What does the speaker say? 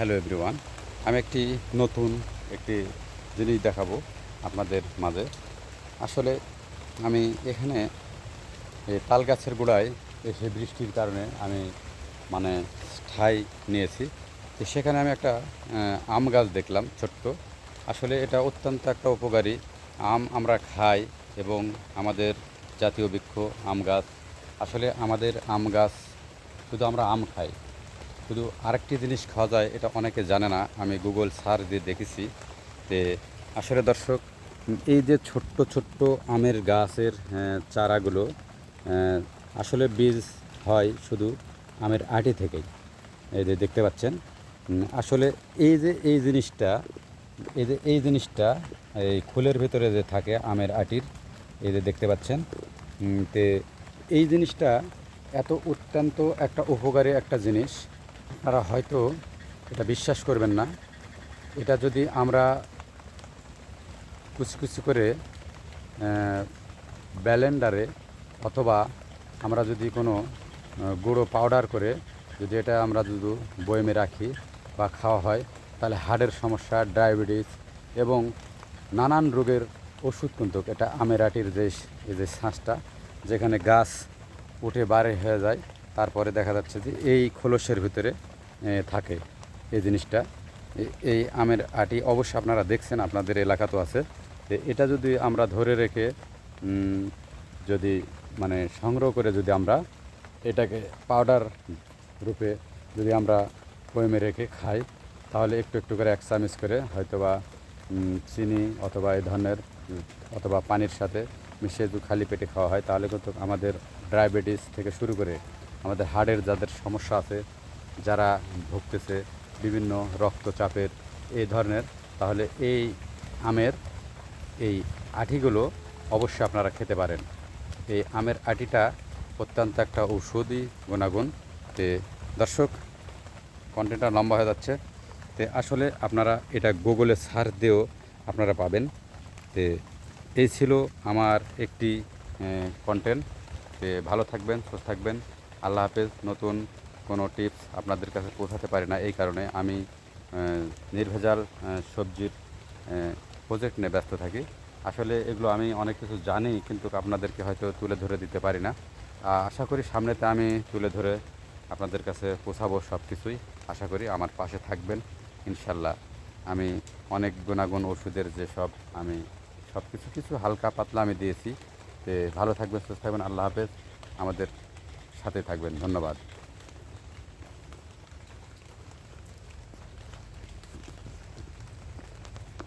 Hello everyone, আমি নতুন একটি জিনিস দেখাবো আপনাদের মাঝে। আসলে আমি এখানে এই তাল গাছের গোড়ায় এসে বৃষ্টির কারণে আমি মানে ঠাঁই নিয়েছি। তো সেখানে আমি একটা আম গাছ দেখলাম ছোট্ট। আসলে এটা অত্যন্ত একটা উপকারী আম আমরা খাই এবং আমাদের জাতীয় বৃক্ষ আম গাছ। আসলে আমাদের আম গাছ শুধু আমরা আম খাই, শুধু আরেকটি জিনিস খাওয়া যায়, এটা অনেকে জানে না। আমি গুগল সার্চ দিয়ে দেখেছি। তে আসলে দর্শক, এই যে ছোট্ট ছোট্ট আমের গাছের চারাগুলো, আসলে বীজ হয় শুধু আমের আটি থেকেই। এই যে দেখতে পাচ্ছেন, আসলে এই জিনিসটা এই খোলের ভিতরে যে থাকে আমের আটির, এই যে দেখতে পাচ্ছেন। তে এই জিনিসটা এত অত্যন্ত একটা উপকারী একটা জিনিস, আপনারা হয়তো এটা বিশ্বাস করবেন না। এটা যদি আমরা কুচি কুচি করে ব্লেন্ডারে অথবা আমরা যদি কোনো গুঁড়ো পাউডার করে যদি এটা আমরা যদি বয়মে রাখি বা খাওয়া হয়, তাহলে হার্টের সমস্যা, ডায়াবেটিস এবং নানান রোগের ওষুধ কিন্তু এটা আমের আটির এই যে শ্বাসটা যেখানে গাছ উঠে বাড়ে হয়ে যায়, তারপরে দেখা যাচ্ছে যে এই খোলসের ভিতরে থাকে এই জিনিসটা। এই আমের আটি অবশ্যই আপনারা দেখছেন, আপনাদের এলাকাতেও আছে। তো এটা যদি আমরা ধরে রেখে যদি মানে সংগ্রহ করে যদি আমরা এটাকে পাউডার রূপে যদি আমরা বয়মে রেখে খাই, তাহলে একটু একটু করে 1 চামচ করে হয়তোবা চিনি অথবা এই ধরনের অথবা পানির সাথে মিশিয়ে যদি খালি পেটে খাওয়া হয়, তাহলে কিন্তু আমাদের ডায়াবেটিস থেকে শুরু করে আমাদের হার্টের যাদের সমস্যা আছে, যারা ভুগতেছে বিভিন্ন রক্তচাপের এই ধরনের, তাহলে এই আমের এই আটিগুলো অবশ্যই আপনারা খেতে পারেন। এই আমের আটিটা অত্যন্ত একটা ঔষধি গুণাগুণ। তে দর্শক, কন্টেন্টটা লম্বা হয়ে যাচ্ছে। তে আসলে আপনারা এটা গুগলে সার্চ দিয়েও আপনারা পাবেন। তে এই ছিল আমার একটি কন্টেন্ট। তে ভালো থাকবেন, সুস্থ থাকবেন। আল্লাহ হাফেজ। নতুন কোনো টিপস আপনাদের কাছে পৌঁছাতে পারি না, এই কারণে আমি নির্ভেজাল সবজির প্রজেক্ট নিয়ে ব্যস্ত থাকি। আসলে এগুলো আমি অনেক কিছু জানি, কিন্তু আপনাদেরকে হয়তো তুলে ধরে দিতে পারি না। আশা করি সামনেতে আমি তুলে ধরে আপনাদের কাছে পৌঁছাবো সব কিছুই। আশা করি আমার পাশে থাকবেন ইনশাল্লাহ। আমি অনেক গুণাগুণ ওষুধের যেসব আমি সব কিছু হালকা পাতলা আমি দিয়েছি। ভালো থাকবেন, সুস্থ থাকবেন। আল্লাহ হাফেজ। আমাদের সাথে থাকবেন। ধন্যবাদ।